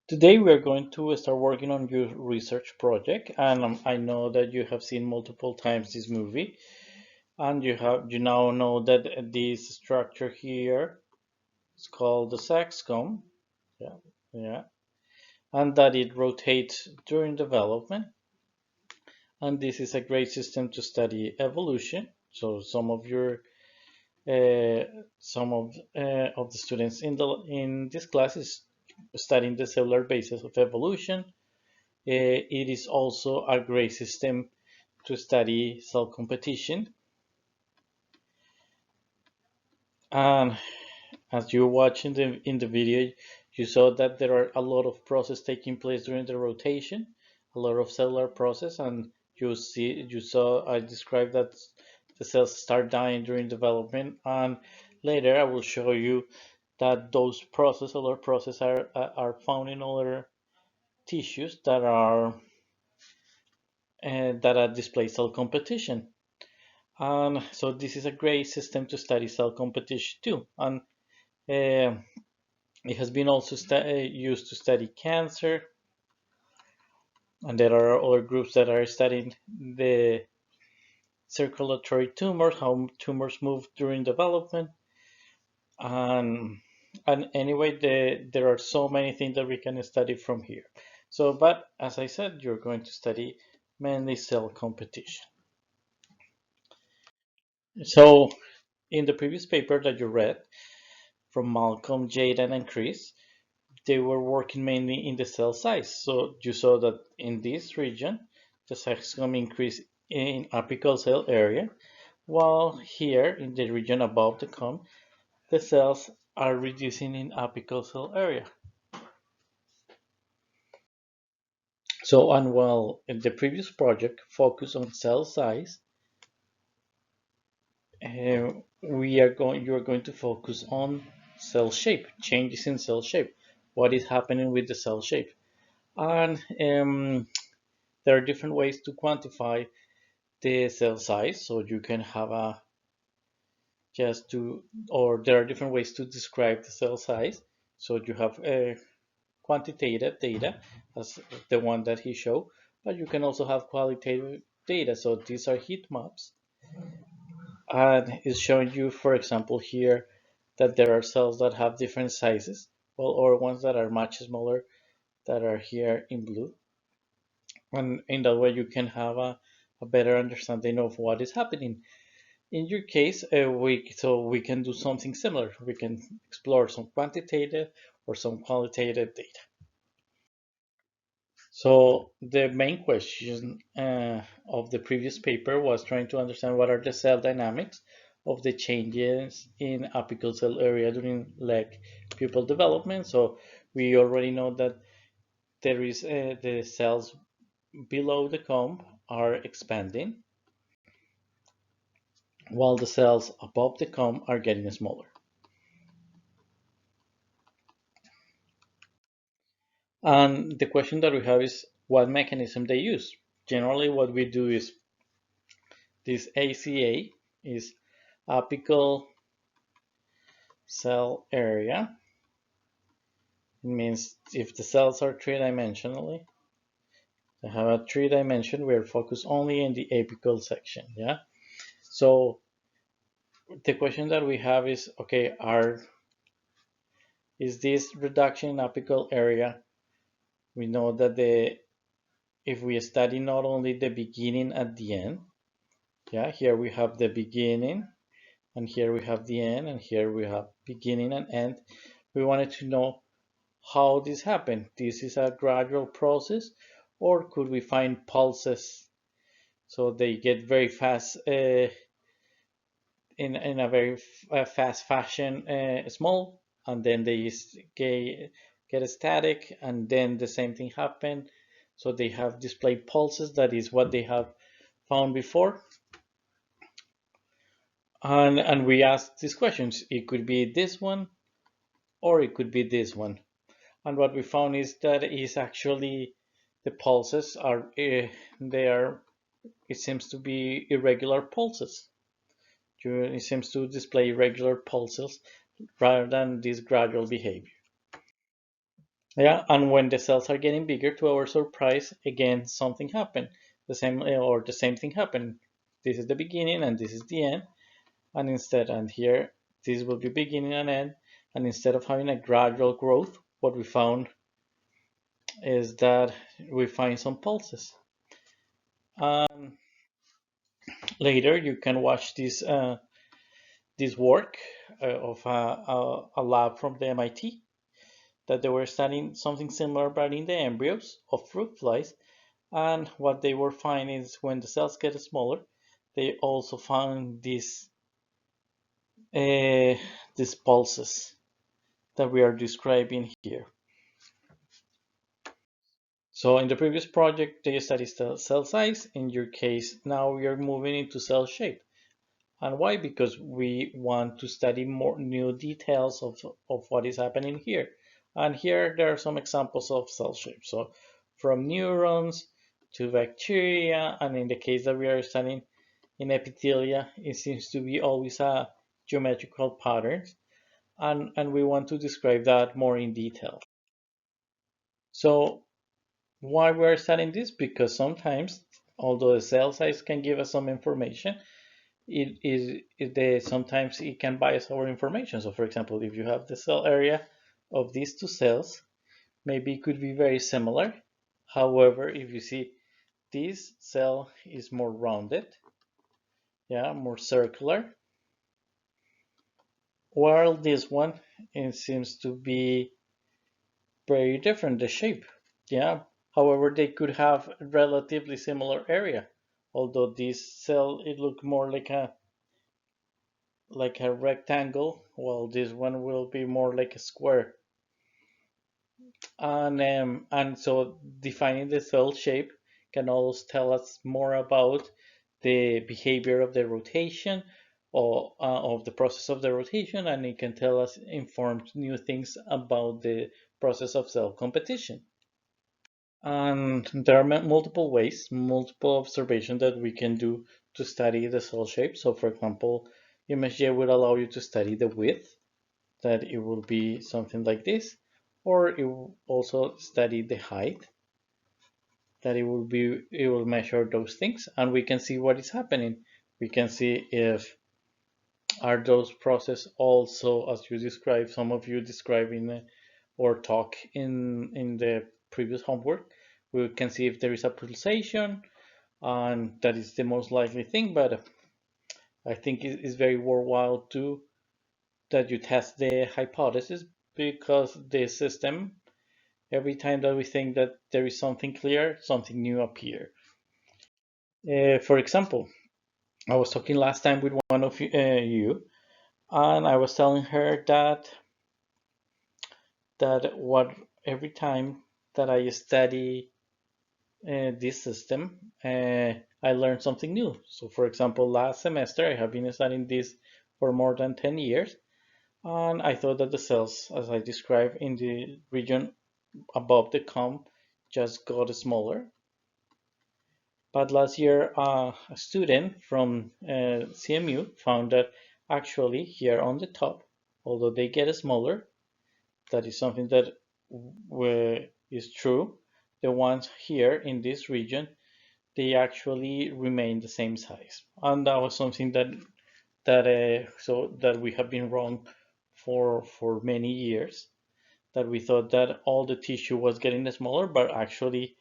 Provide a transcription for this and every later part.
Today we are going to start working on your research project, and I know that you have seen multiple times this movie, and you now know that this structure here is called the saxcomb, yeah, yeah, and that it rotates during development, and this is a great system to study evolution. So uh, some of the students in this class is studying the cellular basis of evolution. It is also a great system to study cell competition. And as you watch in the video, you saw that there are a lot of process taking place during the rotation, a lot of cellular process, and you saw I described that the cells start dying during development, and later I will show you that those cellular process are found in other tissues that are display cell competition. And so this is a great system to study cell competition too. And uh, it has been also used to study cancer. And there are other groups that are studying the circulatory tumors, how tumors move during development. And, and anyway, there are so many things that we can study from here. So, but as I said, you're going to study mainly cell competition. So in the previous paper that you read, from Malcolm, Jaden, and Chris, they were working mainly in the cell size. So you saw that in this region, the hexagon increased in apical cell area, while here in the region above the comb, the cells are reducing in apical cell area. So, and while in the previous project focused on cell size, you are going to focus on cell shape, changes in cell shape, what is happening with the cell shape. And there are different ways to quantify the cell size. So you can have a just to, or there are different ways to describe the cell size. So you have a quantitative data, as the one that he showed, but you can also have qualitative data. So these are heat maps, and it's showing you, for example, here that there are cells that have different sizes, well, or ones that are much smaller that are here in blue. And in that way, you can have a better understanding of what is happening. In your case, we can do something similar. We can explore some quantitative or some qualitative data. So the main question of the previous paper was trying to understand what are the cell dynamics of the changes in apical cell area during leg pupil development. So we already know that there is the cells below the comb are expanding, while the cells above the comb are getting smaller. And the question that we have is what mechanism they use. Generally, what we do is this ACA is apical cell area. It means if the cells are three-dimensionally, they have a three-dimension, we're focused only in the apical section. Yeah. So the question that we have is, okay, is this reduction in apical area? We know that if we study not only the beginning at the end, yeah, here we have the beginning, and here we have the end, and here we have beginning and end. We wanted to know how this happened. This is a gradual process, or could we find pulses? So they get very fast in a very fast fashion, small, and then they get static, and then the same thing happened. So they have displayed pulses. That is what they have found before. And we asked these questions. It could be this one, or it could be this one. And what we found is that is actually the pulses are they are it seems to be irregular pulses. It seems to display irregular pulses rather than this gradual behavior. Yeah, and when the cells are getting bigger, to our surprise, again something happened. The same thing happened. This is the beginning and this is the end. And here this will be beginning and end. And instead of having a gradual growth, what we found is that we find some pulses. Um, Later, you can watch this work of a lab from the MIT that they were studying something similar but in the embryos of fruit flies. And what they were finding is when the cells get smaller, they also found uh, these pulses that we are describing here. So in the previous project, they studied cell size. In your case, now we are moving into cell shape. And why? Because we want to study more new details of what is happening here. And here there are some examples of cell shape. So from neurons to bacteria, and in the case that we are studying in epithelia, it seems to be always a geometrical patterns. And we want to describe that more in detail. So why we're studying this? Because sometimes, although the cell size can give us some information, sometimes it can bias our information. So for example, if you have the cell area of these two cells, maybe it could be very similar. However, if you see this cell is more rounded, yeah, more circular, while this one, it seems to be very different, the shape. Yeah. However, they could have relatively similar area. Although this cell, it look more like a rectangle, while this one will be more like a square. And so defining the cell shape can also tell us more about the behavior of the rotation or of the process of the rotation, and it can tell us informed new things about the process of cell competition. And there are multiple ways, multiple observations that we can do to study the cell shape. So for example, ImageJ would allow you to study the width, that it will be something like this, or it will also study the height, that it will measure those things, and we can see what is happening. We can see if are those process also, as you described, some of you describe or talk in the previous homework. We can see if there is a pulsation, and that is the most likely thing. But I think it is very worthwhile to that you test the hypothesis, because the system, every time that we think that there is something clear, something new appear. For example, I was talking last time with one of you, and I was telling her that what every time that I study this system, I learn something new. So, for example, last semester I have been studying this for more than 10 years, and I thought that the cells, as I described in the region above the comb, just got smaller. But last year, a student from CMU found that actually here on the top, although they get smaller, that is something that is true. The ones here in this region, they actually remain the same size, and that was something that we have been wrong for many years. That we thought that all the tissue was getting smaller, but actually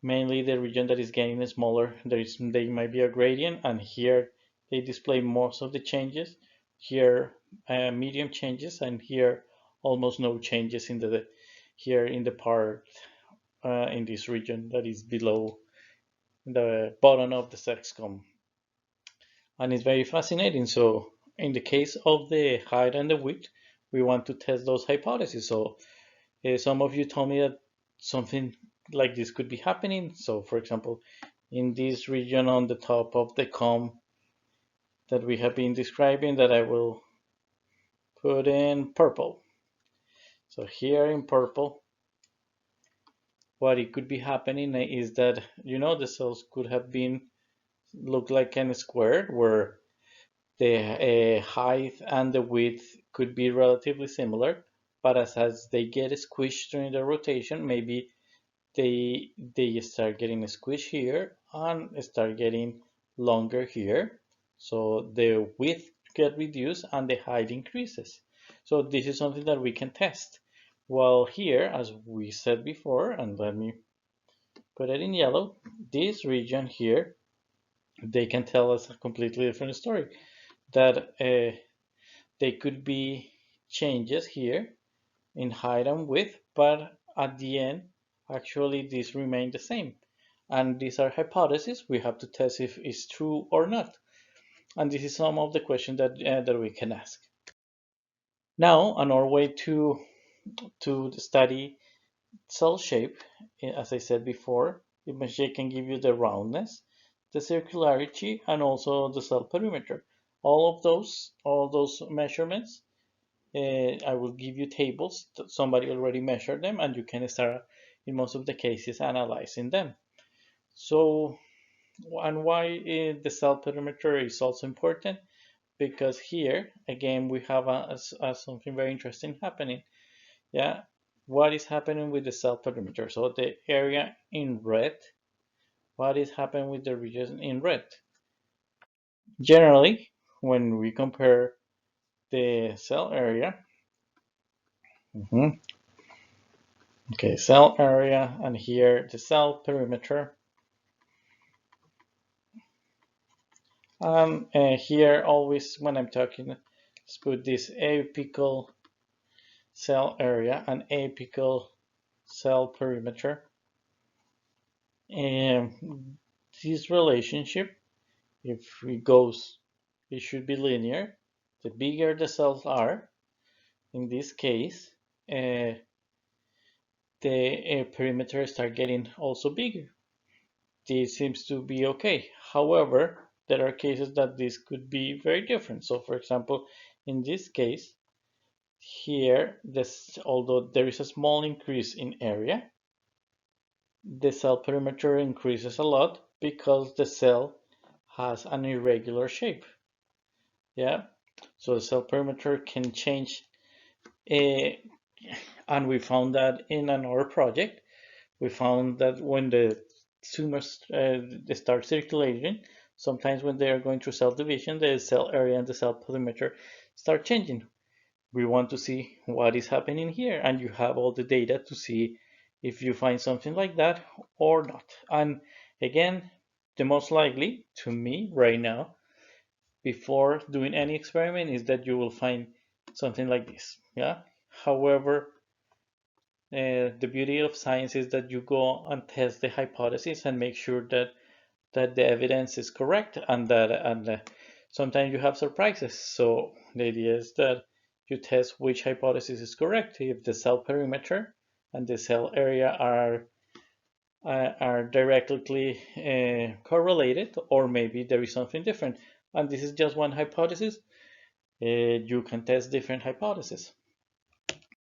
mainly the region that is getting smaller, there might be a gradient, and here they display most of the changes. Here, medium changes, and here almost no changes in the here in the part in this region that is below the bottom of the sexcom, and it's very fascinating. So, in the case of the height and the width, we want to test those hypotheses. So, some of you told me that something like this could be happening. So, for example, in this region on the top of the comb that we have been describing, that I will put in purple. So here in purple, what it could be happening is that, the cells could have been look like a square where the height and the width could be relatively similar, but as they get squished during the rotation, maybe they start getting squished here and start getting longer here. So the width get reduced and the height increases. So this is something that we can test. Well, here, as we said before, and let me put it in yellow, this region here, they can tell us a completely different story. That they could be changes here in height and width, but at the end, actually, these remain the same. And these are hypotheses. We have to test if it's true or not. And this is some of the questions that we can ask. Now, another way to study cell shape, as I said before, it can give you the roundness, the circularity, and also the cell perimeter. All those measurements, I will give you tables. Somebody already measured them, and you can start, in most of the cases, analyzing them. So, and why the cell perimeter is also important? Because here, again, we have something very interesting happening. Yeah, what is happening with the cell perimeter? So the area in red, what is happening with the region in red? Generally, when we compare the cell area, mhm, okay, cell area, and here the cell perimeter. Here always when I'm talking, let's put this apical cell area and apical cell perimeter. And this relationship, if it goes, it should be linear. The bigger the cells are, in this case, the perimeter start getting also bigger. This seems to be okay. However, there are cases that this could be very different. So for example, in this case, here, although there is a small increase in area, the cell perimeter increases a lot because the cell has an irregular shape. Yeah, so the cell perimeter can change, uh, and we found that in another project. We found that when the tumors they start circulating, sometimes when they are going through cell division, the cell area and the cell perimeter start changing. We want to see what is happening here, and you have all the data to see if you find something like that or not. And again, the most likely to me right now, before doing any experiment, is that you will find something like this. Yeah. However, the beauty of science is that you go and test the hypothesis and make sure that the evidence is correct, and sometimes you have surprises. So the idea is that you test which hypothesis is correct, if the cell perimeter and the cell area are directly correlated, or maybe there is something different. And this is just one hypothesis. You can test different hypotheses.